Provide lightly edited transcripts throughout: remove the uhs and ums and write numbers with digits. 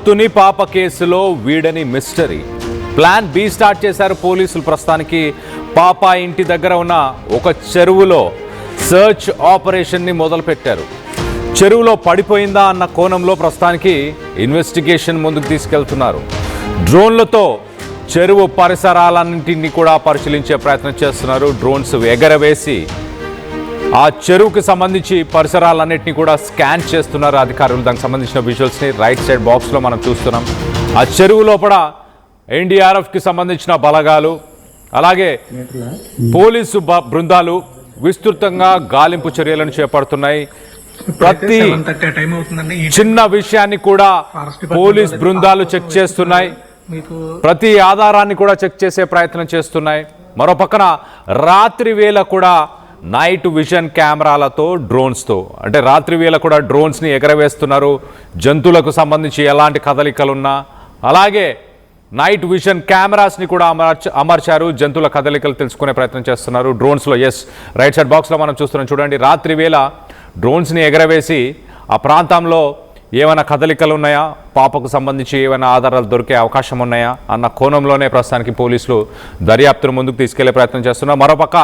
తుని పాప కేసులో వీడని మిస్టరీ. ప్లాన్ బి స్టార్ట్ చేశారు పోలీసులు. ప్రస్తుతానికి పాప ఇంటి దగ్గర ఉన్న ఒక చెరువులో సర్చ్ ఆపరేషన్ని మొదలుపెట్టారు. చెరువులో పడిపోయిందా అన్న కోణంలో ప్రస్తుతానికి ఇన్వెస్టిగేషన్ ముందుకు తీసుకెళ్తున్నారు. డ్రోన్లతో చెరువు పరిసరాలన్నింటినీ కూడా పరిశీలించే ప్రయత్నం చేస్తున్నారు. డ్రోన్స్ ఎగరవేసి ఆ చెరువుకి సంబంధించి పరిసరాలన్నింటినీ కూడా స్కాన్ చేస్తున్నారు అధికారులు. దానికి సంబంధించిన విజువల్స్ని రైట్ సైడ్ బాక్స్లో మనం చూస్తున్నాం. ఆ చెరువు లోపల ఎన్డీఆర్ఎఫ్కి సంబంధించిన బలగాలు, అలాగే పోలీసు బృందాలు విస్తృతంగా గాలింపు చర్యలను చేపడుతున్నాయి. ప్రతి చిన్న విషయాన్ని కూడా పోలీస్ బృందాలు చెక్ చేస్తున్నాయి. ప్రతి ఆధారాన్ని కూడా చెక్ చేసే ప్రయత్నం చేస్తున్నాయి. మరో పక్కన రాత్రి వేళ కూడా నైట్ విజన్ కెమెరాలతో డ్రోన్స్తో, అంటే రాత్రి వేళ కూడా డ్రోన్స్ని ఎగరవేస్తున్నారు. జంతువులకు సంబంధించి ఎలాంటి కదలికలున్నా, అలాగే నైట్ విజన్ కెమెరాస్ని కూడా అమర్చారు. జంతువుల కదలికలు తెలుసుకునే ప్రయత్నం చేస్తున్నారు డ్రోన్స్లో. ఎస్, రైట్ సైడ్ బాక్స్లో మనం చూస్తున్నాం. చూడండి, రాత్రి వేళ డ్రోన్స్ని ఎగరవేసి ఆ ప్రాంతంలో ఏమైనా కదలికలు ఉన్నాయా, పాపకు సంబంధించి ఏమైనా ఆధారాలు దొరికే అవకాశం ఉన్నాయా అన్న కోణంలోనే ప్రస్తుతానికి పోలీసులు దర్యాప్తును ముందుకు తీసుకెళ్లే ప్రయత్నం చేస్తున్నారు. మరోపక్క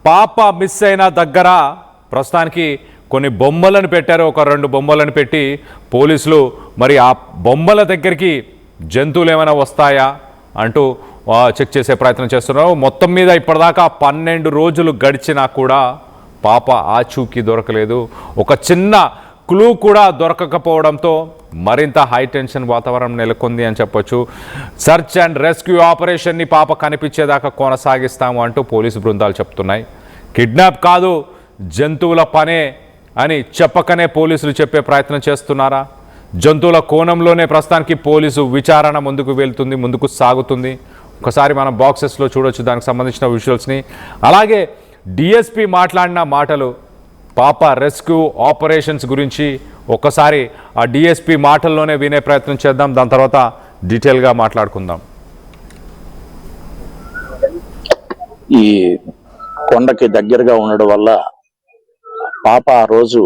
పాప మిస్ అయిన దగ్గర ప్రస్తుతానికి కొన్ని బొమ్మలను పెట్టారు. ఒక 2 బొమ్మలను పెట్టి పోలీసులు మరి ఆ బొమ్మల దగ్గరికి జంతువులు ఏమైనా వస్తాయా అంటూ చెక్ చేసే ప్రయత్నం చేస్తున్నారు. మొత్తం మీద ఇప్పటిదాకా 12 రోజులు గడిచినా కూడా పాప ఆచూకీ దొరకలేదు. ఒక చిన్న క్లూ కూడా దొరకకపోవడంతో మరింత హై టెన్షన్ వాతావరణం నెలకొంది అని చెప్పొచ్చు. సర్చ్ అండ్ రెస్క్యూ ఆపరేషన్ని పాప కనిపించేదాకా కొనసాగిస్తాము అంటూ పోలీసు బృందాలు చెప్తున్నాయి. కిడ్నాప్ కాదు, జంతువుల పనే అని చెప్పకనే పోలీసులు చెప్పే ప్రయత్నం చేస్తున్నారా? జంతువుల కోణంలోనే ప్రస్తుతానికి పోలీసు విచారణ ముందుకు సాగుతుంది. ఒకసారి మనం బాక్సెస్లో చూడొచ్చు దానికి సంబంధించిన విజువల్స్ని. అలాగే డిఎస్పీ మాట్లాడిన మాటలు, పాప రెస్క్యూ ఆపరేషన్స్ గురించి ఒక్కసారి ఆ డిఎస్పీ మాటల్లోనే వినే ప్రయత్నం చేద్దాం. దాని తర్వాత డీటెయిల్గా మాట్లాడుకుందాం. ఈ కొండకి దగ్గరగా ఉండడం వల్ల పాప ఆ రోజు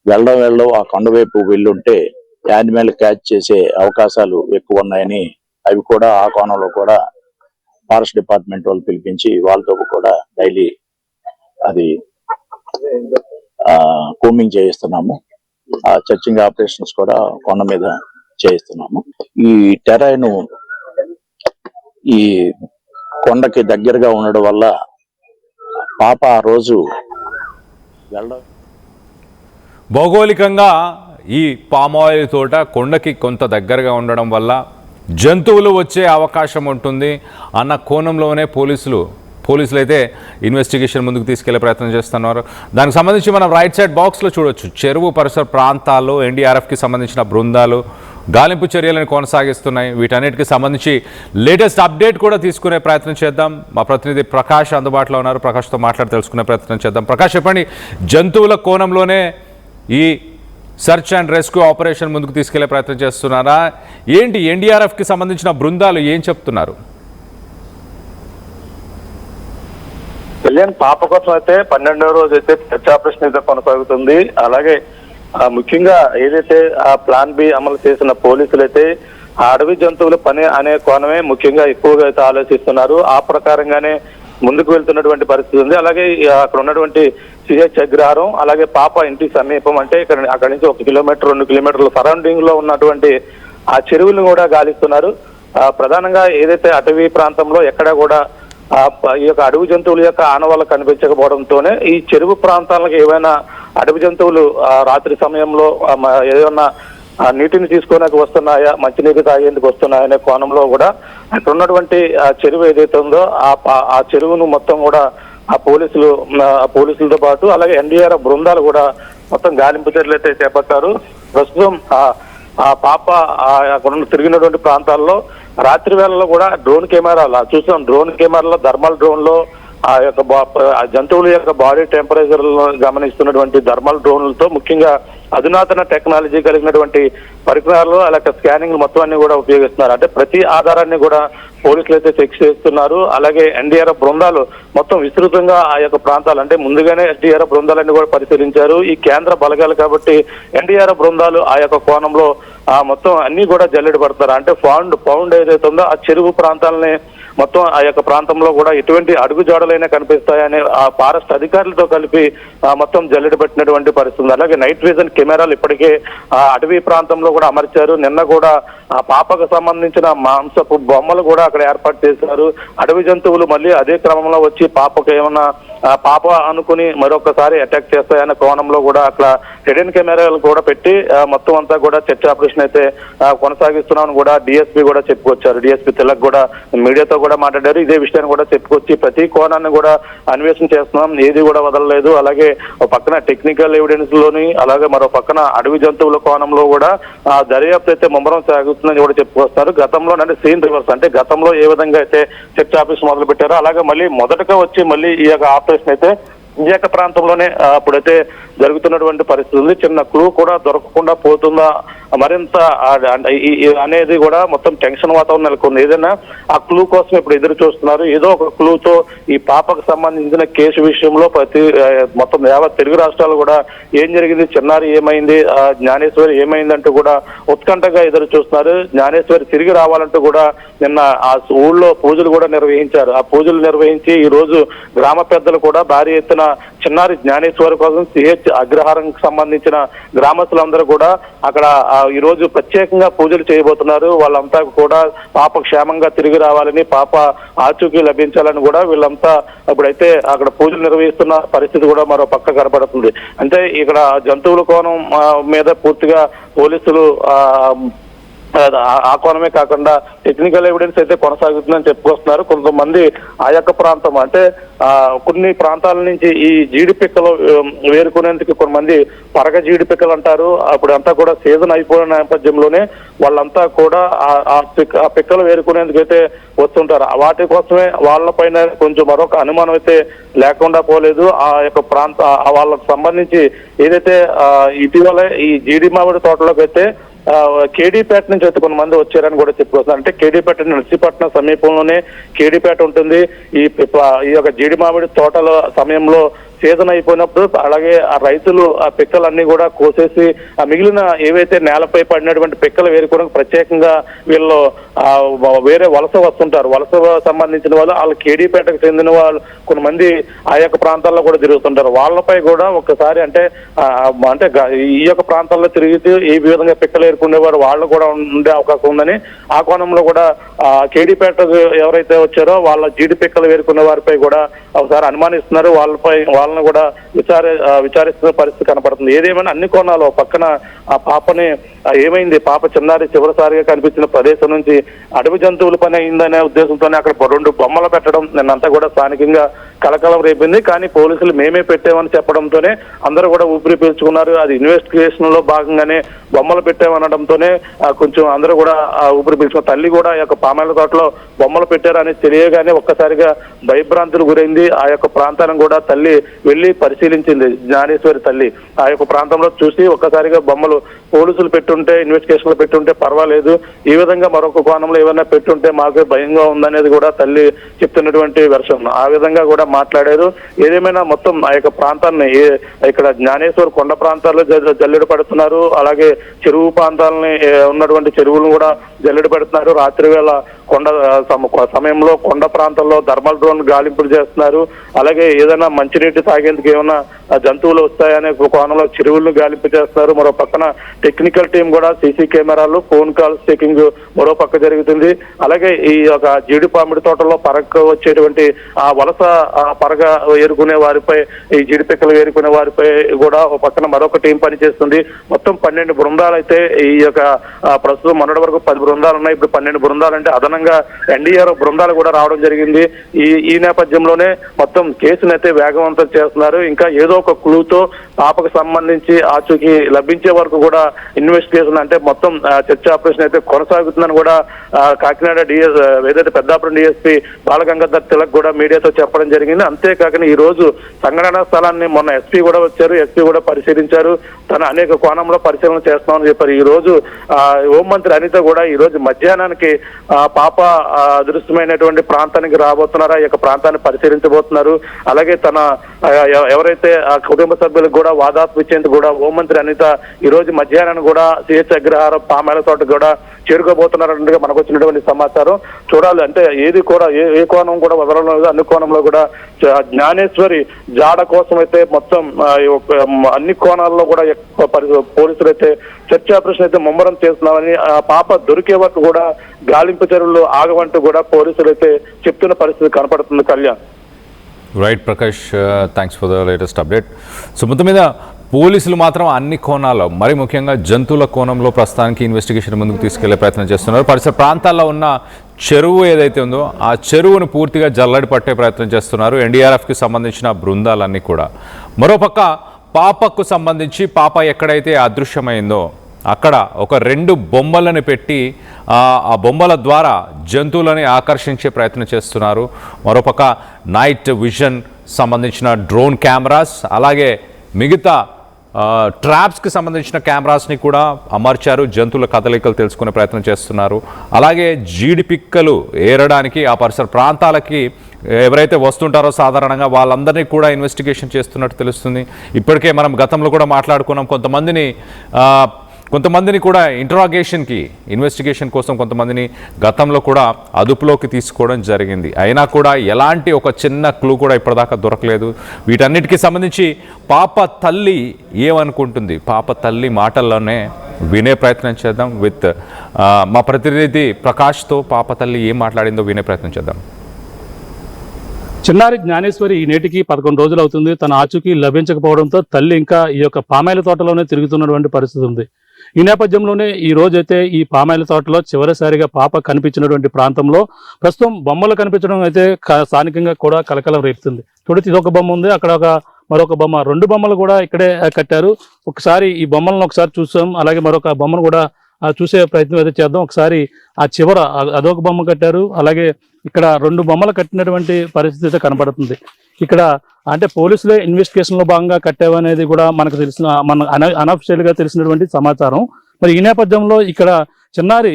వెళ్ళడం ఆ కొండ వైపు వెళ్ళుంటే యానిమల్ క్యాచ్ చేసే అవకాశాలు ఎక్కువ ఉన్నాయని, అవి కూడా ఆ కోణంలో కూడా ఫారెస్ట్ డిపార్ట్మెంట్ వాళ్ళు పిలిపించి వాళ్ళతో కూడా డైలీ అది కూమింగ్ చేయిస్తున్నాము. ఆ చర్చింగ్ ఆపరేషన్స్ కూడా కొండ మీద చేయిస్తున్నాము. ఈ టెరైన్ ఈ కొండకి దగ్గరగా ఉండడం వల్ల పాప ఆ రోజు వెళ్ళడం, భౌగోళికంగా ఈ పామాయిల్ తోట కొండకి కొంత దగ్గరగా ఉండడం వల్ల జంతువులు వచ్చే అవకాశం ఉంటుంది అన్న కోణంలోనే పోలీసులు అయితే ఇన్వెస్టిగేషన్ ముందుకు తీసుకెళ్లే ప్రయత్నం చేస్తున్నారు. దానికి సంబంధించి మనం రైట్ సైడ్ బాక్స్లో చూడొచ్చు. చెరువు పరిసర ప్రాంతాల్లో ఎన్డీఆర్ఎఫ్కి సంబంధించిన బృందాలు గాలింపు చర్యలను కొనసాగిస్తున్నాయి. వీటన్నిటికి సంబంధించి లేటెస్ట్ అప్డేట్ కూడా తీసుకునే ప్రయత్నం చేద్దాం. మా ప్రతినిధి ప్రకాష్ అందుబాటులో ఉన్నారు. ప్రకాష్తో మాట్లాడి తెలుసుకునే ప్రయత్నం చేద్దాం. ప్రకాష్, చెప్పండి, జంతువుల కోణంలోనే ఈ సర్చ్ అండ్ రెస్క్యూ ఆపరేషన్ ముందుకు తీసుకెళ్లే ప్రయత్నం చేస్తున్నారా? ఏంటి ఎన్డీఆర్ఎఫ్కి సంబంధించిన బృందాలు ఏం చెప్తున్నారు? కళ్యాణ్, పాప కోసం అయితే 12వ రోజు అయితే సెర్చ్ ఆపరేషన్ అయితే కొనసాగుతుంది. అలాగే ముఖ్యంగా ఏదైతే ఆ ప్లాన్ బి అమలు చేసిన పోలీసులు అయితే ఆ అడవి జంతువుల పని అనే కోణమే ముఖ్యంగా ఎక్కువగా అయితే ఆలోచిస్తున్నారు. ఆ ప్రకారంగానే ముందుకు వెళ్తున్నటువంటి పరిస్థితి ఉంది. అలాగే అక్కడ ఉన్నటువంటి సిహెచ్ అగ్రహారం, అలాగే పాప ఇంటి సమీపం, అంటే అక్కడి నుంచి 1 కిలోమీటర్ 2 కిలోమీటర్ల సరౌండింగ్ లో ఉన్నటువంటి ఆ చెరువులను కూడా గాలిస్తున్నారు. ప్రధానంగా ఏదైతే అటవీ ప్రాంతంలో ఎక్కడా కూడా ఈ యొక్క అడవి జంతువుల యొక్క ఆనవాళ్ళు కనిపించకపోవడంతోనే ఈ చెరువు ప్రాంతాలకు ఏవైనా అడవి జంతువులు రాత్రి సమయంలో ఏదైనా నీటిని తీసుకోవడానికి వస్తున్నాయా, మంచినీరు తాగేందుకు వస్తున్నాయనే కోణంలో కూడా అక్కడ ఉన్నటువంటి చెరువు ఏదైతే ఉందో ఆ చెరువును మొత్తం కూడా ఆ పోలీసులతో పాటు అలాగే ఎన్డీఆర్ఎఫ్ బృందాలు కూడా మొత్తం గాలింపు చర్యలు అయితే చేపట్టారు. ప్రస్తుతం ఆ పాప అక్కడ తిరిగినటువంటి ప్రాంతాల్లో రాత్రి వేళల్లో కూడా డ్రోన్ కెమెరాలు చూసాం. డ్రోన్ కెమెరాలో థర్మల్ డ్రోన్ లో ఆ యొక్క జంతువుల యొక్క బాడీ టెంపరేచర్ గమనిస్తున్నటువంటి థర్మల్ డ్రోన్లతో ముఖ్యంగా అధునాతన టెక్నాలజీ కలిగినటువంటి పరికరాలు అలాగే స్కానింగ్ మొత్తం అన్ని కూడా ఉపయోగిస్తున్నారు. అంటే ప్రతి ఆధారాన్ని కూడా పోలీసులు అయితే చెక్ చేస్తున్నారు. అలాగే ఎన్డీఆర్ఎఫ్ బృందాలు మొత్తం విస్తృతంగా ఆ యొక్క ప్రాంతాలు అంటే ముందుగానే ఎన్డీఆర్ఎఫ్ బృందాలన్నీ కూడా పరిశీలించారు. ఈ కేంద్ర బలగాలు కాబట్టి ఎన్డీఆర్ఎఫ్ బృందాలు ఆ యొక్క కోణంలో మొత్తం అన్ని కూడా జల్లెడ పడతారు. అంటే పౌండ్ ఏదైతే ఉందో ఆ చెరువు ప్రాంతాలని మొత్తం ఆ యొక్క ప్రాంతంలో కూడా ఎటువంటి అడుగుజాడలైనా కనిపిస్తాయని ఆ ఫారెస్ట్ అధికారులతో కలిపి మొత్తం జల్లెడ పెట్టినటువంటి పరిస్థితి. అలాగే నైట్ విజన్ కెమెరాలు ఇప్పటికే ఆ అటవీ ప్రాంతంలో కూడా అమర్చారు. నిన్న కూడా ఆ పాపకు సంబంధించిన మాంసపు బొమ్మలు కూడా అక్కడ ఏర్పాటు చేశారు. అడవి జంతువులు మళ్ళీ అదే క్రమంలో వచ్చి పాపకు ఏమన్నా పాప అనుకుని మరొకసారి అటాక్ చేస్తాయన్న కోణంలో కూడా అక్కడ హిడెన్ కెమెరాలు కూడా పెట్టి మొత్తం అంతా కూడా చర్చ ఆపరేషన్ అయితే కొనసాగిస్తున్నామని కూడా డిఎస్పీ కూడా చెప్పుకొచ్చారు. డిఎస్పీ తిలక్ కూడా మీడియాతో కూడా మాట్లాడారు. ఇదే విషయాన్ని కూడా చెప్పుకొచ్చి ప్రతి కోణాన్ని కూడా అన్వేషణ చేస్తున్నాం, ఏది కూడా వదలలేదు. అలాగే ఒక పక్కన టెక్నికల్ ఎవిడెన్స్ లోని అలాగే మరో పక్కన అడవి జంతువుల కోణంలో కూడా దర్యాప్తు అయితే ముమ్మరం సాగుతుందని కూడా చెప్పుకొస్తారు. గతంలో అంటే సీన్ రివర్స్ అంటే గతంలో ఏ విధంగా అయితే చర్చ ఆఫీస్ మొదలు పెట్టారో అలాగే మళ్ళీ మొదటగా వచ్చి మళ్ళీ ఈ యొక్క ఆపరేషన్ అయితే విశాఖ ప్రాంతంలోనే అప్పుడైతే జరుగుతున్నటువంటి పరిస్థితి ఉంది. చిన్న క్లూ కూడా దొరకకుండా పోతుందా మరింత అనేది కూడా మొత్తం టెన్షన్ వాతావరణం నెలకొంది. ఏదైనా ఆ క్లూ కోసం ఇప్పుడు ఎదురు చూస్తున్నారు. ఏదో ఒక క్లూతో ఈ పాపకు సంబంధించిన కేసు విషయంలో మొత్తం యావత్ తెలుగు రాష్ట్రాలు కూడా ఏం జరిగింది, చిన్నారి ఏమైంది, జ్ఞానేశ్వరి ఏమైందంటూ కూడా ఉత్కంఠగా ఎదురు చూస్తున్నారు. జ్ఞానేశ్వరి తిరిగి రావాలంటూ కూడా నిన్న ఆ ఊళ్ళో పూజలు కూడా నిర్వహించారు. ఆ పూజలు నిర్వహించి ఈ రోజు గ్రామ పెద్దలు కూడా భారీ ఎత్తున చిన్నారి జ్ఞానేశ్వరి కోసం సిహెచ్ అగ్రహారంకి సంబంధించిన గ్రామస్తులందరూ కూడా అక్కడ ఈ రోజు ప్రత్యేకంగా పూజలు చేయబోతున్నారు. వాళ్ళంతా కూడా పాప క్షేమంగా తిరిగి రావాలని, పాప ఆచూకీ లభించాలని కూడా వీళ్ళంతా ఇప్పుడైతే అక్కడ పూజలు నిర్వహిస్తున్న పరిస్థితి కూడా మరో పక్క కనబడుతుంది. అంటే ఇక్కడ జంతువుల కోణం మీద పూర్తిగా పోలీసులు ఆ కోణమే కాకుండా టెక్నికల్ ఎవిడెన్స్ అయితే కొనసాగుతుందని చెప్పుకొస్తున్నారు. కొంతమంది ఆ యొక్క ప్రాంతం అంటే కొన్ని ప్రాంతాల నుంచి ఈ జీడి పిక్కలు వేరుకునేందుకు కొంతమంది పరగ జీడి పిక్కలు అంటారు. అప్పుడు అంతా కూడా సీజన్ అయిపోయిన నేపథ్యంలోనే వాళ్ళంతా కూడా ఆ పిక్కలు వేరుకునేందుకు అయితే వస్తుంటారు. వాటి కోసమే వాళ్ళపైన కొంచెం మరొక అనుమానం అయితే లేకుండా పోలేదు. ఆ యొక్క వాళ్ళకు సంబంధించి ఏదైతే ఇటీవల ఈ జీడి మామిడి తోటలోకి అయితే కేడీపేట నుంచి అయితే కొంతమంది వచ్చారని కూడా చెప్పుకొస్తున్నారు. అంటే కేడీపేట నర్సీపట్నం సమీపంలోనే కేడీపేట ఉంటుంది. ఈ యొక్క జీడి మామిడి తోటల సమయంలో సీజన్ అయిపోయినప్పుడు అలాగే ఆ రైతులు ఆ పిక్కలన్నీ కూడా కోసేసి ఆ మిగిలిన ఏవైతే నేలపై పడినటువంటి పిక్కలు వేరుకోవడానికి ప్రత్యేకంగా వీళ్ళు వేరే వలస వస్తుంటారు. వలస సంబంధించిన వాళ్ళు కేడీపేటకు చెందిన వాళ్ళు కొంతమంది ఆ యొక్క ప్రాంతాల్లో కూడా తిరుగుతుంటారు. వాళ్ళపై కూడా ఒక్కసారి అంటే ఈ యొక్క ప్రాంతాల్లో తిరిగితే ఈ విధంగా పిక్కలు ఏరుకునేవారు వాళ్ళు కూడా ఉండే అవకాశం ఉందని ఆ కోణంలో కూడా కేడీపేటకు ఎవరైతే వచ్చారో వాళ్ళ జీడి పిక్కలు వేరుకునే వారిపై కూడా ఒకసారి అనుమానిస్తున్నారు. వాళ్ళని కూడా విచారిస్తున్న పరిస్థితి కనపడుతుంది. ఏదేమైనా అన్ని కోణాలు పక్కన ఆ పాపని ఏమైంది, పాప చిన్నారి చివరిసారిగా కనిపించిన ప్రదేశం నుంచి అడవి జంతువుల పని అయిందనే ఉద్దేశంతోనే అక్కడ 2 బొమ్మలు పెట్టడం నిన్నంతా కూడా స్థానికంగా కలకలం రేపింది. కానీ పోలీసులు మేమే పెట్టామని చెప్పడంతోనే అందరూ కూడా ఊపిరి పీల్చుకున్నారు. అది ఇన్వెస్టిగేషన్ లో భాగంగానే బొమ్మలు పెట్టామనడంతోనే కొంచెం అందరూ కూడా ఊపిరి పీల్చుకున్నారు. తల్లి కూడా ఆ యొక్క పామాయిల తోటలో బొమ్మలు పెట్టారని తెలియగానే ఒక్కసారిగా భయభ్రాంతులు గురైంది. ఆ యొక్క ప్రాంతాన్ని కూడా తల్లి వెళ్లి పరిశీలించింది. జ్ఞానేశ్వరి తల్లి ఆ యొక్క ప్రాంతంలో చూసి ఒక్కసారిగా బొమ్మలు పోలీసులు పెట్టుంటే ఇన్వెస్టిగేషన్ లో పెట్టుంటే పర్వాలేదు, ఈ విధంగా మరొక కోణంలో ఏమైనా పెట్టుంటే మాకు భయంగా ఉందనేది కూడా తల్లి చెప్తున్నటువంటి వెర్షన్. ఆ విధంగా కూడా మాట్లాడారు. ఏదేమైనా మొత్తం ఆ యొక్క ప్రాంతాన్ని ఇక్కడ జ్ఞానేశ్వర్ కొండ ప్రాంతాల్లో జల్లెడ పడుతున్నారు. అలాగే చెరువు ప్రాంతాలని ఉన్నటువంటి చెరువులను కూడా జల్లెడ పెడుతున్నారు. రాత్రి వేళ కొండ సమయంలో కొండ ప్రాంతాల్లో థర్మల్ డ్రోన్ గాలింపులు చేస్తున్నారు. అలాగే ఏదైనా మంచినీటి తాగేందుకు ఏమైనా జంతువులు వస్తాయనే కోణంలో చెరువులను గాలింపు చేస్తున్నారు. మరో పక్కన టెక్నికల్ టీం కూడా సీసీ కెమెరాలు ఫోన్ కాల్స్ చెకింగ్ మరో పక్క జరుగుతుంది. అలాగే ఈ యొక్క జీడి పామిడి తోటలో పరగ వచ్చేటువంటి ఆ వలస పరగ ఏరుకునే వారిపై ఈ జీడి పిక్కలు ఏరుకునే వారిపై కూడా ఒక పక్కన మరొక టీం పనిచేస్తుంది. మొత్తం 12 బృందాలు అయితే ఈ యొక్క ప్రస్తుతం మొన్నటి వరకు 10 బృందాలు ఉన్నాయి. ఇప్పుడు 12 బృందాలు అంటే అదనంగా ఎన్డీఆర్ఎఫ్ బృందాలు కూడా రావడం జరిగింది. ఈ నేపథ్యంలోనే మొత్తం కేసును అయితే వేగవంతం చేస్తున్నారు. ఇంకా ఏదో ఒక క్లూతో పాపకు సంబంధించి ఆచూకీ లభించే వరకు కూడా ఇన్వెస్టిగేషన్ అంటే మొత్తం చర్చ ఆపరేషన్ అయితే కొనసాగుతుందని కూడా కాకినాడ డిఎస్ ఏదైతే పెద్దాపురం డిఎస్పీ బాలగంగాధర్ తిలక్ కూడా మీడియాతో చెప్పడం జరిగింది. అంతేకాకుండా ఈ రోజు సంఘటనా స్థలాన్ని మొన్న ఎస్పీ కూడా వచ్చారు. ఎస్పీ కూడా పరిశీలించారు. తన అనేక కోణంలో పరిశీలన చేస్తామని చెప్పారు. ఈ రోజు హోంమంత్రి అనిత కూడా ఈ రోజు మధ్యాహ్నానికి పాప అదృశ్యమైనటువంటి ప్రాంతానికి రాబోతున్నారా, ఈ యొక్క ప్రాంతాన్ని పరిశీలించబోతున్నారు. అలాగే తన ఎవరైతే కుటుంబ సభ్యులకు కూడా వాదాపు ఇచ్చేందుకు కూడా హోంమంత్రి అనిత ఈ రోజు మధ్యాహ్నం కూడా సిహెచ్ అగ్రహారం పామాల తోట కూడా చేరుకోబోతున్నారన్నట్టుగా మనకు వచ్చినటువంటి సమాచారం. చూడాలి అంటే ఏది కూడా ఏ కోణం కూడా వదలడం లేదు. అన్ని కోణంలో కూడా జ్ఞానేశ్వరి జాడ కోసం అయితే మొత్తం అన్ని కోణాల్లో కూడా పోలీసులు అయితే సెర్చ్ ఆపరేషన్ అయితే ముమ్మరం చేస్తున్నామని, ఆ పాప దొరికే వరకు కూడా గాలింపు చర్యలు ఆగవంటూ కూడా పోలీసులు అయితే చెప్తున్న పరిస్థితి కనపడుతుంది. Kalyan. Right Prakash, thanks for the latest update. So మొత్తం మీద పోలీసులు మాత్రం అన్ని కోణాల్లో, మరి ముఖ్యంగా జంతువుల కోణంలో ప్రస్తుతానికి ఇన్వెస్టిగేషన్ ముందుకు తీసుకెళ్లే ప్రయత్నం చేస్తున్నారు. పరిసర ప్రాంతాల్లో ఉన్న చెరువు ఏదైతే ఉందో ఆ చెరువును పూర్తిగా జల్లడి పట్టే ప్రయత్నం చేస్తున్నారు ఎన్డీఆర్ఎఫ్కి సంబంధించిన బృందాలన్నీ కూడా. మరోపక్క పాపకు సంబంధించి పాప ఎక్కడైతే అదృశ్యమైందో అక్కడ ఒక 2 బొమ్మలను పెట్టి ఆ బొమ్మల ద్వారా జంతువులని ఆకర్షించే ప్రయత్నం చేస్తున్నారు. మరోపక్క నైట్ విజన్ సంబంధించిన డ్రోన్ కెమెరాస్, అలాగే మిగతా ట్రాప్స్కి సంబంధించిన కెమెరాస్ని కూడా అమర్చారు. జంతువుల కదలికలు తెలుసుకునే ప్రయత్నం చేస్తున్నారు. అలాగే జీడి పిక్కలు ఏరడానికి ఆ పరిసర ప్రాంతాలకి ఎవరైతే వస్తుంటారో సాధారణంగా వాళ్ళందరినీ కూడా ఇన్వెస్టిగేషన్ చేస్తున్నట్టు తెలుస్తుంది. ఇప్పటికే మనం గతంలో కూడా మాట్లాడుకున్నాం, కొంతమందిని కూడా ఇంటరాగేషన్కి ఇన్వెస్టిగేషన్ కోసం కొంతమందిని గతంలో కూడా అదుపులోకి తీసుకోవడం జరిగింది. అయినా కూడా ఎలాంటి ఒక చిన్న క్లూ కూడా ఇప్పటిదాకా దొరకలేదు. వీటన్నిటికీ సంబంధించి పాప తల్లి ఏమనుకుంటుంది, పాప తల్లి మాటల్లోనే వినే ప్రయత్నం చేద్దాం. విత్ మా ప్రతినిధి ప్రకాష్తో పాప తల్లి ఏం మాట్లాడిందో వినే ప్రయత్నం చేద్దాం. చిన్నారి జ్ఞానేశ్వరి ఈ నేటికి 11 రోజులు అవుతుంది. తన ఆచూకీ లభించకపోవడంతో తల్లి ఇంకా ఈ యొక్క పామాయిల తోటలోనే తిరుగుతున్నటువంటి పరిస్థితి ఉంది. ఈ నేపథ్యంలోనే ఈ రోజైతే ఈ పామాయిల తోటలో చివరిసారిగా పాప కనిపించినటువంటి ప్రాంతంలో ప్రస్తుతం బొమ్మలు కనిపించడం అయితే స్థానికంగా కూడా కలకలం రేపుతుంది. చూడొచ్చు, ఇది ఒక బొమ్మ ఉంది, అక్కడ మరొక బొమ్మ, 2 బొమ్మలు కూడా ఇక్కడే కట్టారు. ఒకసారి ఈ బొమ్మలను ఒకసారి చూసాం, అలాగే మరొక బొమ్మను కూడా చూసే ప్రయత్నం అయితే చేద్దాం. ఒకసారి ఆ చివర అదొక బొమ్మ కట్టారు, అలాగే ఇక్కడ 2 బొమ్మలు కట్టినటువంటి పరిస్థితి అయితే కనపడుతుంది. ఇక్కడ అంటే పోలీసులే ఇన్వెస్టిగేషన్ లో భాగంగా కట్టావనేది కూడా మనకు తెలిసిన అనఫిషియల్ గా తెలిసినటువంటి సమాచారం. మరి ఈ నేపథ్యంలో ఇక్కడ చిన్నారి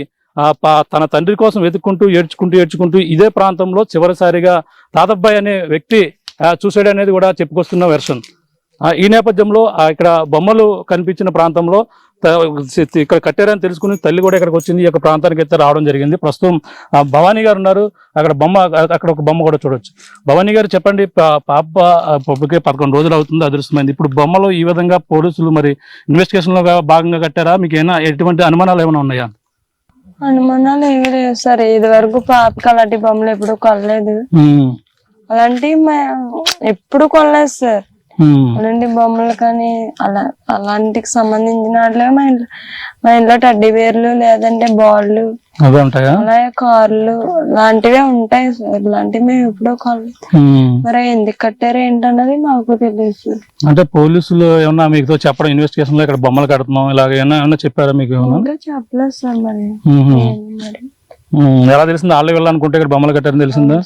తన తండ్రి కోసం వెతుక్కుంటూ ఏడ్చుకుంటూ ఇదే ప్రాంతంలో చివరిసారిగా తాతబ్బాయి అనే వ్యక్తి చూసాడు అనేది కూడా చెప్పుకొస్తున్న వెర్షన్. ఈ నేపథ్యంలో ఇక్కడ బొమ్మలు కనిపించిన ప్రాంతంలో ఇక్కడ కట్టారని తెలుసుకుని తల్లి కూడా ఇక్కడికి వచ్చింది. ఈ యొక్క ప్రాంతానికి అయితే రావడం జరిగింది. ప్రస్తుతం భవానీ గారు ఉన్నారు, అక్కడ ఒక బొమ్మ కూడా చూడొచ్చు. భవానీ గారు చెప్పండి, పాప పప్పుకే 11 రోజులు అవుతుంది, అదృష్టమైంది. ఇప్పుడు బొమ్మలు ఈ విధంగా పోలీసులు మరి ఇన్వెస్టిగేషన్ లో భాగంగా కట్టారా? మీకు ఏమైనా ఎటువంటి అనుమానాలు ఏమైనా ఉన్నాయా? అనుమానాలు ఏమి లేవు సార్. ఇది వరకు పాపకి అలాంటి బొమ్మలు ఎప్పుడు కొనలేదు, అలాంటివి ఎప్పుడు కొనలేదు సార్. అలాంటి బొమ్మలు కానీ అలాంటికి సంబంధించిన వాటిలో మా ఇంట్లో టడ్డీ బేర్లు లేదంటే బాళ్ళు అలాగే కార్లు లాంటివే ఉంటాయి సార్. ఇలాంటివి మేము ఎప్పుడో కొనలేదు. మరి ఎందుకు కట్టారు ఏంటన్నది మాకు తెలియదు. అంటే పోలీసులు ఏమన్నా మీకు చెప్పడం ఇన్వెస్టిగేషన్ లో ఇక్కడ బొమ్మలు కడుతున్నాం ఇలాగ ఏమన్నా చెప్పారా మీకు? ఇంకా చెప్పలేదు సార్. మరి ఎలా తెలిసింది? వాళ్ళు వెళ్ళాలనుకుంటే ఇక్కడ బొమ్మలు కట్టారని తెలిసిందా?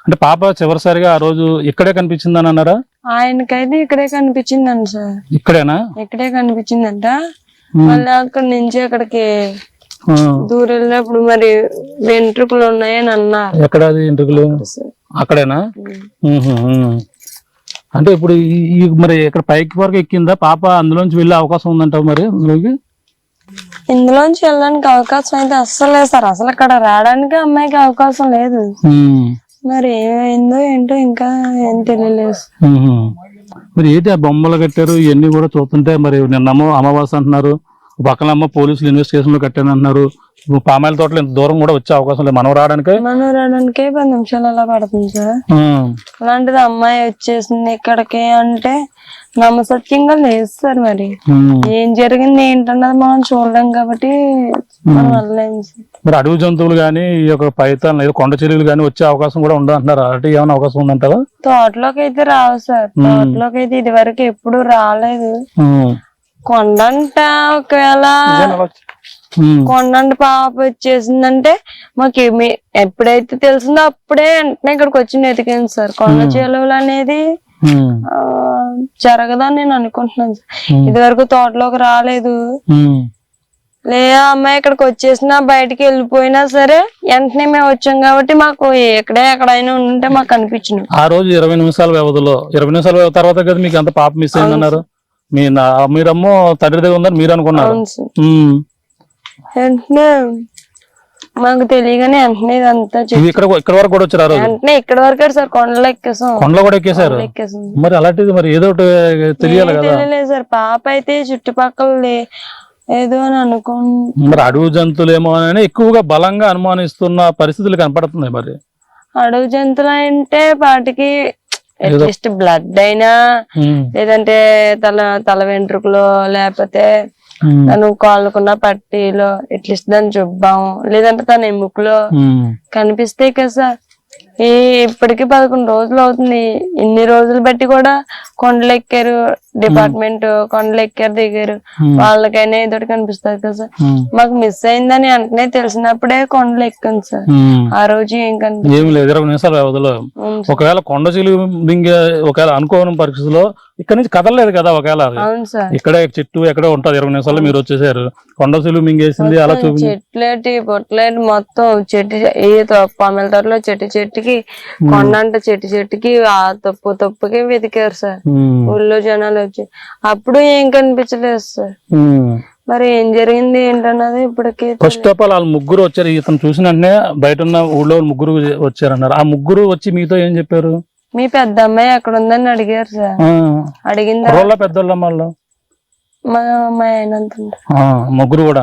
అంటే పాప చివరిసారిగా ఆ రోజు ఇక్కడే కనిపించిందని అన్నారా? ఆయనకైతే ఇక్కడే కనిపించిందండి సార్. ఇక్కడేనా? ఇక్కడే కనిపించిందంట. మళ్ళీ అక్కడి నుంచి అక్కడికి దూరం వెళ్ళినప్పుడు మరి వెంట్రుకలు ఉన్నాయని అన్నారు. ఎక్కడ వెంట్రుకలు? అక్కడేనా? అంటే ఇప్పుడు మరి ఇక్కడ పైకి వరకు ఎక్కిందా పాప? అందులోంచి వెళ్ళే అవకాశం ఉందంటావు మరి? ఇందులోంచి వెళ్ళడానికి అవకాశం అయితే అస్సలు లేదు సార్. అసలు అక్కడ రావడానికి అమ్మాయికి అవకాశం లేదు. మరి ఏమైందో ఏంటో ఇంకా ఏం తెలియలేదు. మరి ఏంటి ఆ బొమ్మలు కట్టారు ఇవన్నీ కూడా చూస్తుంటే, మరి నిన్నమ్మో అమావాస్య అంటున్నారు, పక్కనమ్మ పోలీసులు ఇన్వెస్టిగేషన్ లో కట్టాను అంటున్నారు. పామాయిల తోటలో ఇంత దూరం కూడా వచ్చే అవకాశం లేదు. మనం రావడానికే 10 నిమిషాలు అలా పడుతుంది సార్. అలాంటిది అమ్మాయి వచ్చేసింది ఇక్కడికి అంటే నమ్మసత్యంగా లేదు సార్. మరి ఏం జరిగింది ఏంటన్నది మనం చూడలేం కాబట్టి మనం వెళ్ళలేము సార్. మరి అడవి జంతువులు గానీ ఈ యొక్క పైతాన్ లేదా కొండ చెరువులు గానీ వచ్చే అవకాశం కూడా ఉండదు అంటున్నారు. అటు ఏమైనా అవకాశం ఉందంటారా? తోటలోకి అయితే రావు సార్. తోటలోకి అయితే ఇది వరకు ఎప్పుడు రాలేదు. కొండంట ఒకవేళ కొండంట పాప వచ్చేసిందంటే మాకు ఎప్పుడైతే తెలిసిందో అప్పుడే వెంటనే ఇక్కడికి వచ్చి ఎతికింది సార్. కొండ చెలువలు అనేది జరగదని నేను అనుకుంటున్నాను సార్. ఇది వరకు తోటలోకి రాలేదు. లేదా అమ్మాయి ఇక్కడికి వచ్చేసినా బయటికి వెళ్ళిపోయినా సరే వెంటనే మేము వచ్చాం కాబట్టి మాకు ఎక్కడైనా ఉంటే మాకు అనిపించింది. ఆ రోజు 20 నిమిషాల వ్యవధిలో 20 నిమిషాల వ్యవధి తర్వాత కదా మీకు అంత పాప మిస్ అయిందన్నారు. మీరమ్మో తండ్రి దగ్గర ఉందని మీరు అనుకున్నారు. వెంటనే మాకు తెలియగానే వెంటనే ఇదంతా ఇక్కడ వరకు కూడా వచ్చారు. వెంటనే ఇక్కడ వరకు సార్ కొండలో ఎక్కేసాం. కొండలో కూడా ఎక్కేసారు. మరి అలాంటిది మరి ఏదో ఒకటి తెలియాలి కదా. తెలియలేదు సార్. పాప అయితే చుట్టుపక్కల ఏదో అని అనుకోండి. మరి అడవి జంతువులేమో అని ఎక్కువగా బలంగా అనుమానిస్తున్న పరిస్థితులు కనపడుతున్నాయి. మరి అడవి జంతువులు అంటే వాటికి అట్లీస్ట్ బ్లడ్ అయినా లేదంటే తల వెంట్రుకలో లేకపోతే తను కాళ్ళకున్న పట్టీలో అట్లీస్ట్ దాని జుబ్బాం లేదంటే తన ఎముకలో కనిపిస్తాయి కదా సార్. ఇప్పటికి 11 రోజులు అవుతుంది. ఇన్ని రోజులు బట్టి కూడా కొండలు ఎక్కారు, డిపార్ట్మెంట్ కొండలు ఎక్కారు దిగారు, వాళ్ళకైనా ఏదో కనిపిస్తుంది కదా సార్. మాకు మిస్ అయిందని వెంటనే తెలిసినప్పుడే కొండలు ఎక్కాను సార్. ఆ రోజు ఏం కనిపి 20 నిమిషాల వ్యవధిలో ఒకవేళ కొండ చిలువ మింగే ఒకవేళ అనుకోని పరిస్థితిలో ఇక్కడ నుంచి కదలలేదు కదా. ఒకవేళ ఇక్కడే చెట్టు ఎక్కడే ఉంటది. 20 నిమిషాల్లో మీరు వచ్చేసారు. కొండ చిలువ మింగేసింది అలా చూపి చెట్లేటి పొట్లేటి మొత్తం చెట్టు ఈ పామెల తోటలో చెట్టుకి కొండ అంటే చెట్టుకి ఆ తప్పుకి వెతికారు సార్. ఊళ్ళో జనాలు వచ్చి అప్పుడు ఏం కనిపించలేదు సార్. మరి ఏం జరిగింది ఏంటన్నది ఇప్పటికి ఫస్ట్ ఆఫ్ ఆల్ వాళ్ళు ముగ్గురు వచ్చారు. ఇతను చూసిన వెంటనే బయట ఉన్న ఊళ్ళో ముగ్గురు వచ్చారన్నారు. ఆ ముగ్గురు వచ్చి మీతో ఏం చెప్పారు? మీ పెద్ద అమ్మాయి ఎక్కడ ఉందని అడిగారు సార్. అడిగింది పెద్దోళ్ళ మా అమ్మాయి అయినంత ముగ్గురు కూడా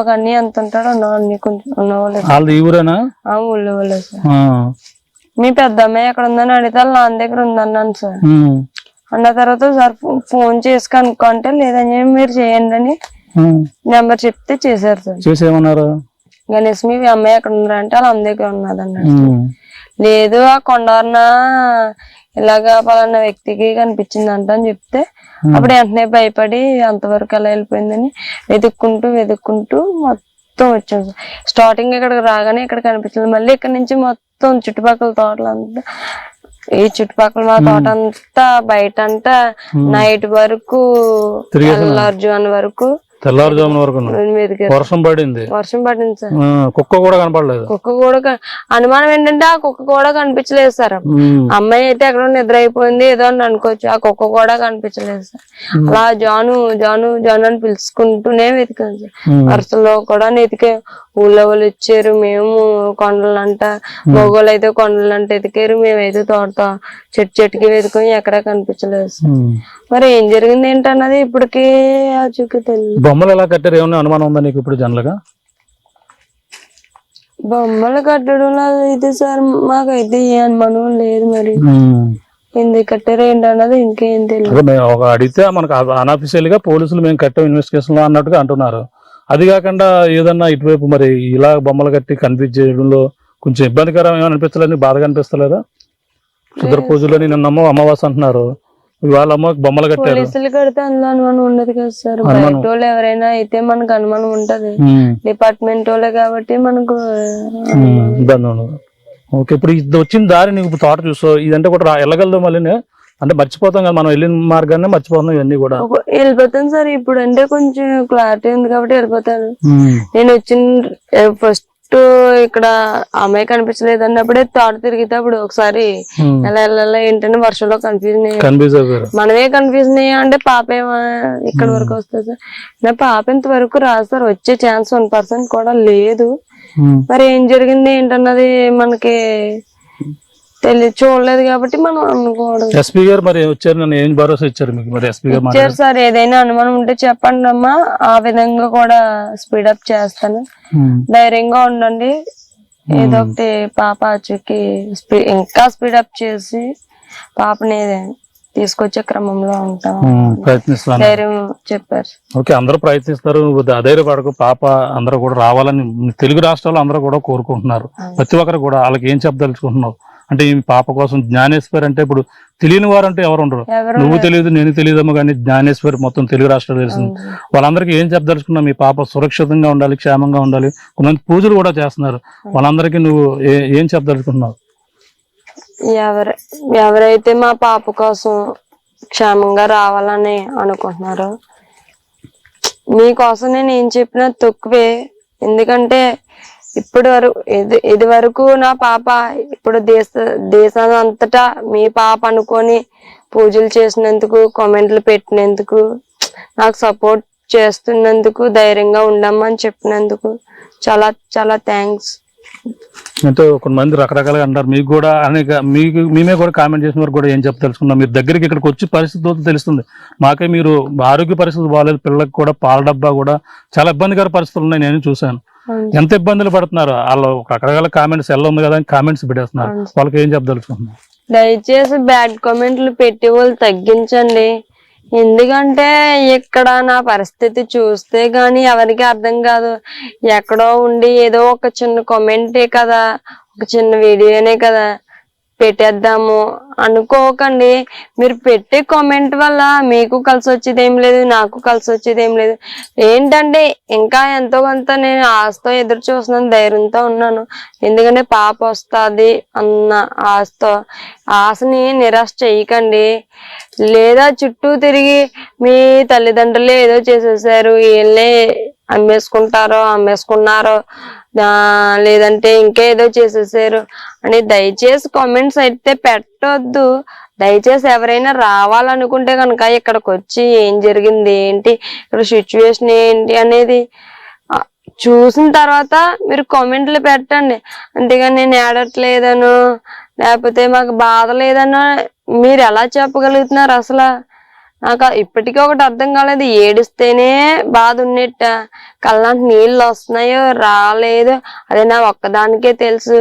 ఒక అన్ని ఎంత ఉంటాడో అన్ని కొంచెం ఉన్నవాళ్ళు. వాళ్ళది ఈ ఊరేనా? ఊళ్ళో వాళ్ళే సార్. మీ పెద్ద అమ్మాయి ఎక్కడ ఉందని అడిగితే నా దగ్గర ఉందన్నాను సార్. అన్న తర్వాత సార్ ఫోన్ చేసి కనుక్కుంటే లేదని మీరు చేయండి అని నెంబర్ చెప్తే చేశారు సార్. చేసేమన్నారు? గణేష్ మీ అమ్మాయి ఎక్కడ ఉన్నారా అంటే వాళ్ళ అమ్మ దగ్గర ఉన్నదన్నాడు. లేదు ఆ కొండవరన ఇలాగా పలానా వ్యక్తికి కనిపించిందంట అని చెప్తే అప్పుడు వెంటనే భయపడి అంతవరకు ఎలా వెళ్ళిపోయిందని వెతుక్కుంటూ మొత్తం వచ్చాం సార్. స్టార్టింగ్ ఇక్కడికి రాగానే ఇక్కడ కనిపించలేదు. మళ్ళీ ఇక్కడ నుంచి మొత్తం చుట్టుపక్కల తోటలంతా ఈ చుట్టుపక్కల మా తోట అంతా బయట అంతా నైట్ వరకు తెల్లారుజామున వరకు వర్షం పడింది సార్. కుక్క కూడా కనపడలేదు. కుక్క కూడా అనుమానం ఏంటంటే ఆ కుక్క కూడా కనిపించలేదు సార్. అమ్మాయి అయితే ఎక్కడో నిద్ర అయిపోయింది ఏదో అని అనుకోవచ్చు. ఆ కుక్క కూడా కనిపించలేదు సార్. అలా జాను జాను జాను అని పిలుచుకుంటూనే వెతికాను సార్. వరుసలో కూడా వెతికే ఊళ్ళో వాళ్ళు ఇచ్చారు. మేము కొండలంట మగోళ్ళు అయితే కొండలంట ఎతికారు. మేమైతే తోట చెట్టుకి వెతుకుని ఎక్కడా కనిపించలేదు సార్. మరి ఏం జరిగింది ఏంటన్నది ఇప్పటికీ ఆచూకీ తెలియదు. బొమ్మలు ఎలా కట్టారు? ఏమన్నా అనుమానం ఉందా నీకు ఇప్పుడు జనరల్గా? బొమ్మలు కట్టడం ఇది సార్ మాకైతే ఏ అనుమానం లేదు. మరి ఎందుకు కట్టారు ఏంటన్నది ఇంకేం తెలియదు. అడిగితే మనకు అన్అఫీషియల్ గా పోలీసులు మేము కట్టాం ఇన్వెస్టిగేషన్ లో అన్నట్టుగా అంటున్నారు. అది కాకుండా ఏదన్నా ఇటువైపు మరి ఇలా బొమ్మలు కట్టి కన్ఫ్యూజ్ చేయడంలో కొంచెం ఇబ్బందికరం ఏమైనా అనిపించలేదు? బాధగా అనిపిస్తలేదా? సుదర పూజలో నిన్నమ్మో అమావాస్య అంటున్నారు, వాళ్ళ అమ్మ బొమ్మలు కట్టారు. పోలీసులు కడితే అందులో అనుమానం ఉండదు కదా సార్. బయట వాళ్ళు ఎవరైనా అయితే మనకు అనుమానం ఉంటది. డిపార్ట్మెంట్ వాళ్ళే కాబట్టి మనకు ఇబ్బంది ఉండదు. ఓకే, ఇప్పుడు ఇది వచ్చిన దారి నీకు తోట చూసో ఇదంటే కూడా వెళ్ళగలదు మళ్ళీ అంటే మర్చిపోతాం కదా మనం వెళ్ళిన మార్గాన్ని మర్చిపోతాం ఇవన్నీ కూడా వెళ్ళిపోతాను సార్. ఇప్పుడు అంటే కొంచెం క్లారిటీ ఉంది కాబట్టి వెళ్ళిపోతాను. నేను వచ్చిన ఫస్ట్ ఇక్కడ అమ్మాయి కనిపించలేదు అన్నప్పుడే తోట తిరిగితే అప్పుడు ఒకసారి ఎలా వెళ్ళాలా ఏంటంటే వర్షంలో కన్ఫ్యూజ్ అయ్యారు. మనమే కన్ఫ్యూజన్ అయ్యా అంటే పాప ఏమో ఇక్కడ వరకు వస్తుంది సార్. నా పాప ఇంత వరకు రాదు సార్. వచ్చే ఛాన్స్ 1% కూడా లేదు. మరి ఏం జరిగింది ఏంటన్నది మనకి చూడలేదు కాబట్టి మనం అనుకోవడం. ఎస్పీ గారు మరి వచ్చారు, నన్ను ఏం భరోసా ఇచ్చారు మీకు? మరి ఎస్పీ గారు ఇచ్చారు సార్. ఏదైనా అనుమానం ఉంటే చెప్పండి అమ్మా, ఆ విధంగా కూడా స్పీడప్ చేస్తాను. ధైర్యంగా ఉండండి. ఏదో ఒకటి పాప ఆచూకి ఇంకా స్పీడప్ చేసి పాపని తీసుకొచ్చే క్రమంలో ఉంటాం ప్రయత్నిస్తాను. ధైర్యం చెప్పారు. ఓకే, అందరూ ప్రయత్నిస్తారు, అధైర్యపడకు, పాప అందరూ కూడా రావాలని తెలుగు రాష్ట్రాల్లో అందరూ కూడా కోరుకుంటున్నారు. ప్రతి ఒక్కరు కూడా వాళ్ళకి ఏం చెప్పదలుచుకుంటున్నావు అంటే ఈ పాప కోసం? జ్ఞానేశ్వరి అంటే ఇప్పుడు తెలియని వారు అంటే ఎవరు ఉండరు, నువ్వు తెలియదు నేను తెలియదేమో కానీ జ్ఞానేశ్వరి మొత్తం తెలుగు రాష్ట్రాలు తెలిసింది. వాళ్ళందరికీ ఏం చెప్పదలుచుకున్నావు? మీ పాప సురక్షితంగా ఉండాలి, క్షేమంగా ఉండాలి. కొంతమంది పూజలు కూడా చేస్తున్నారు, వాళ్ళందరికీ నువ్వు ఏం చెప్పదలుచుకుంటున్నావు? ఎవరైతే మా పాప కోసం క్షేమంగా రావాలని అనుకుంటున్నారో మీకోసం నేను ఏం చెప్పినా తక్కువే. ఎందుకంటే ఇది వరకు నా పాప ఇప్పుడు దేశానంతటా మీ పాప అనుకొని పూజలు చేసినందుకు, కామెంట్లు పెట్టినందుకు, నాకు సపోర్ట్ చేస్తున్నందుకు, ధైర్యంగా ఉండమని చెప్పినందుకు చాలా చాలా థ్యాంక్స్. ఎంతో కొంతమంది రకరకాలుగా అంటారు, మీకు కూడా మేమే కూడా కామెంట్ చేసిన వారు కూడా ఏం తెలుసుకున్నాం. మీరు దగ్గరికి ఇక్కడికి వచ్చి పరిస్థితి తెలుస్తుంది. మాకే మీరు ఆరోగ్య పరిస్థితి బాగాలేదు, పిల్లలకు కూడా పాల డబ్బా కూడా చాలా ఇబ్బందికర పరిస్థితులు ఉన్నాయి, నేను చూశాను. ఎంత ఇబ్బందులు పడుతున్నారు వాళ్ళు. రకరకాల కామెంట్స్ ఎలా ఉంది కదా కామెంట్స్ పెట్టేస్తున్నారు, వాళ్ళకి ఏం చెప్పదలుచుకుంటున్నారు? దయచేసి బ్యాడ్ కామెంట్లు పెట్టి వాళ్ళు తగ్గించండి. ఎందుకంటే ఇక్కడ నా పరిస్థితి చూస్తే గాని ఎవరికి అర్థం కాదు. ఎక్కడో ఉండి ఏదో ఒక చిన్న కామెంటే కదా, ఒక చిన్న వీడియోనే కదా పెట్టేద్దాము అనుకోకండి. మీరు పెట్టే కామెంట్ వల్ల మీకు కలిసి వచ్చేది ఏం లేదు, నాకు కలిసి వచ్చేది ఏం లేదు. ఏంటంటే ఇంకా ఎంతో కొంత నేను ఆశతో ఎదురు చూస్తున్నాను, ధైర్యంతో ఉన్నాను. ఎందుకంటే పాప వస్తుంది అన్న ఆశని నిరాశ చేయకండి. లేదా చుట్టూ తిరిగి మీ తల్లిదండ్రులే ఏదో చేసేసారు, వీళ్ళే అమ్మేసుకున్నారో లేదంటే ఇంకేదో చేసేసారు అని దయచేసి కామెంట్స్ అయితే పెట్టొద్దు. దయచేసి ఎవరైనా రావాలనుకుంటే కనుక ఇక్కడికి వచ్చి ఏం జరిగింది ఏంటి, ఇక్కడ సిచ్యువేషన్ ఏంటి అనేది చూసిన తర్వాత మీరు కామెంట్లు పెట్టండి. అంతేగాని నేను ఏడట్లేదను లేకపోతే మాకు బాధ లేదనో మీరు ఎలా చెప్పగలుగుతున్నారు? అసలు నాకు ఇప్పటికీ ఒకటి అర్థం కాలేదు. ఏడిస్తేనే బాధ ఉన్నట్ట, కళ్ళంటి నీళ్ళు వస్తున్నాయో రాలేదు అదే నా ఒక్కదానికే తెలుసు.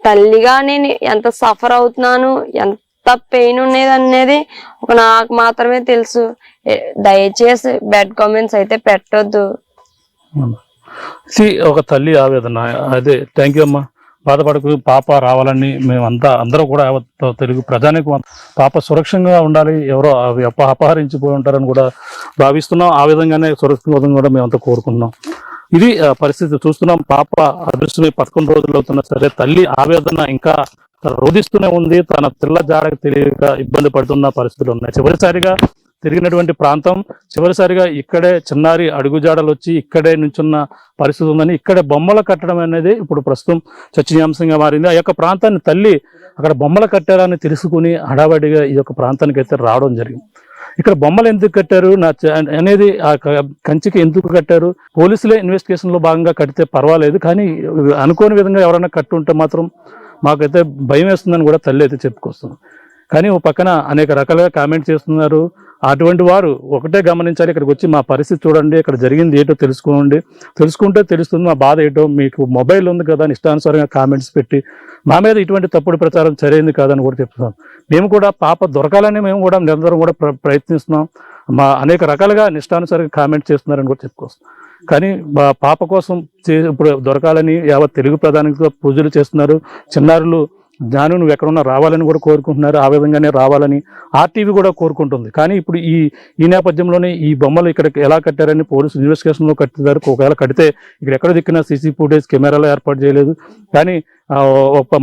తల్లిగా నేను ఎంత సఫర్ అవుతున్నాను, ఎంత పెయిన్ ఉండేది అనేది నాకు మాత్రమే తెలుసు. దయచేసి బ్యాడ్ కామెంట్స్ అయితే పెట్టొద్దు. ఒక తల్లి ఆవేదన అదే. థ్యాంక్ యూ అమ్మా, బాధపడకు, పాప రావాలని మేమంతా అందరూ కూడా తెలుగు ప్రజానికి పాప సురక్షంగా ఉండాలి, ఎవరో అపహరించిపోయి ఉంటారని కూడా భావిస్తున్నాం. ఆ విధంగానే సురక్షితంగా కూడా మేమంతా కోరుకుంటున్నాం. ఇది పరిస్థితి చూస్తున్నాం. పాప అదృష్టమై 11 రోజులు అవుతున్నా సరే తల్లి ఆవేదన ఇంకా రోధిస్తూనే ఉంది. తన పిల్ల జాడకు తెలియక ఇబ్బంది పడుతున్న పరిస్థితులు ఉన్నాయి. చివరిసారిగా తిరిగినటువంటి ప్రాంతం, చివరిసారిగా ఇక్కడే చిన్నారి అడుగుజాడలు వచ్చి ఇక్కడే నుంచున్న పరిస్థితి ఉందని, ఇక్కడే బొమ్మలు కట్టడం అనేది ఇప్పుడు ప్రస్తుతం చర్చనీయాంశంగా మారింది. ఆ యొక్క ప్రాంతాన్ని తల్లి అక్కడ బొమ్మలు కట్టారని తెలుసుకుని హడావడిగా ఈ యొక్క ప్రాంతానికి అయితే రావడం జరిగింది. ఇక్కడ బొమ్మలు ఎందుకు కట్టారు అనేది, ఆ కంచికి ఎందుకు కట్టారు, పోలీసులే ఇన్వెస్టిగేషన్ లో భాగంగా కడితే పర్వాలేదు, కానీ అనుకోని విధంగా ఎవరైనా కట్టుంటే మాత్రం మాకైతే భయం వేస్తుందని కూడా తల్లి అయితే చెప్పుకొస్తుంది. కానీ ఓ పక్కన అనేక రకాలుగా కామెంట్ చేస్తున్నారు. అటువంటి వారు ఒకటే గమనించాలి, ఇక్కడికి వచ్చి మా పరిస్థితి చూడండి, ఇక్కడ జరిగింది ఏంటో తెలుసుకుంటే తెలుస్తుంది మా బాధ ఏంటో. మీకు మొబైల్ ఉంది కదా, ఇష్టానుసారంగా కామెంట్స్ పెట్టి మా మీద ఇటువంటి తప్పుడు ప్రచారం సరైంది కాదని కూడా చెప్తున్నాం. మేము కూడా పాప దొరకాలని మేము కూడా నిరంతరం కూడా ప్రయత్నిస్తున్నాం. మా అనేక రకాలుగా ఇష్టానుసారంగా కామెంట్ చేస్తున్నారని కూడా చెప్పుకొస్తాం. కానీ పాప కోసం ఇప్పుడు దొరకాలని యావత్ తెలుగు ప్రధానిగా పూజలు చేస్తున్నారు. చిన్నారులు జ్ఞాను నువ్వు ఎక్కడున్నా రావాలని కూడా కోరుకుంటున్నారు. ఆ విధంగానే రావాలని ఆర్టీవీ కూడా కోరుకుంటుంది. కానీ ఇప్పుడు ఈ నేపథ్యంలోనే ఈ బొమ్మలు ఇక్కడ ఎలా కట్టారని పోలీసు ఇన్వెస్టిగేషన్లో కట్టారు. ఒకవేళ కడితే ఇక్కడ ఎక్కడ దిక్కిన సీసీ ఫుటేజ్ కెమెరాలో ఏర్పాటు చేయలేదు. కానీ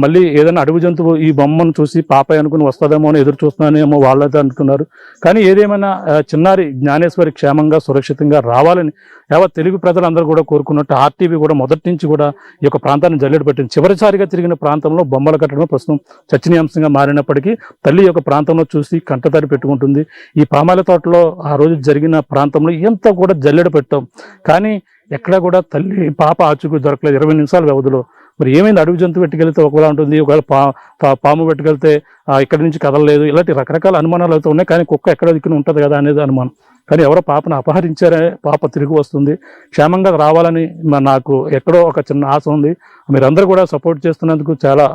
మళ్ళీ ఏదైనా అడవి జంతువు ఈ బొమ్మను చూసి పాప అనుకుని వస్తుందేమో అని ఎదురు చూస్తున్నానేమో వాళ్ళైతే అంటున్నారు. కానీ ఏదేమైనా చిన్నారి జ్ఞానేశ్వరి క్షేమంగా సురక్షితంగా రావాలని యావత్ తెలుగు ప్రజలందరూ కూడా కోరుకున్నట్టు ఆర్టీవీ కూడా మొదటి నుంచి కూడా ఈ యొక్క ప్రాంతాన్ని జల్లెడ పెట్టింది. చివరిసారిగా తిరిగిన ప్రాంతంలో బొమ్మలు కట్టడం ప్రస్తుతం చర్చనీయాంశంగా మారినప్పటికీ తల్లి యొక్క ప్రాంతంలో చూసి కంటతడి పెట్టుకుంటుంది. ఈ పామాల తోటలో ఆ రోజు జరిగిన ప్రాంతంలో ఎంత కూడా జల్లెడ పెట్టాం, కానీ ఎక్కడా కూడా తల్లి పాప ఆచూకీ దొరకలేదు. 20 నిమిషాల వ్యవధిలో మరి ఏమైంది? అడవి జంతువు పెట్టుకెళ్తే ఒకవేళ ఉంటుంది, ఒకవేళ పాము పెట్టుకెళ్తే ఇక్కడి నుంచి కదలలేదు, ఇలాంటి రకరకాల అనుమానాలు అయితే ఉన్నాయి. కానీ కుక్క ఎక్కడ దిక్కున ఉంటుంది కదా అనేది అనుమానం. కానీ ఎవరో పాపను అపహరించారే, పాప తిరిగి వస్తుంది, క్షేమంగా రావాలని నాకు ఎక్కడో ఒక చిన్న ఆశ ఉంది. మీరందరూ కూడా సపోర్ట్ చేస్తున్నందుకు చాలా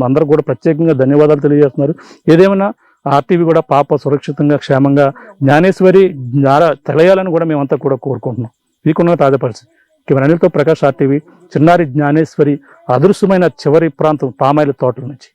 అందరూ కూడా ప్రత్యేకంగా ధన్యవాదాలు తెలియజేస్తున్నారు. ఏదేమైనా ఆర్టీవీ కూడా పాప సురక్షితంగా క్షేమంగా జ్ఞానేశ్వరి తెలియాలని కూడా మేమంతా కూడా కోరుకుంటున్నాం. మీకున్న తాజా పరిస్థితి కెమెరా అనిల్తో ప్రకాష్, ఆర్టీవీ, చిన్నారి జ్ఞానేశ్వరి అదృశ్యమైన చివరి ప్రాంతం పామాయిల తోటల నుంచి.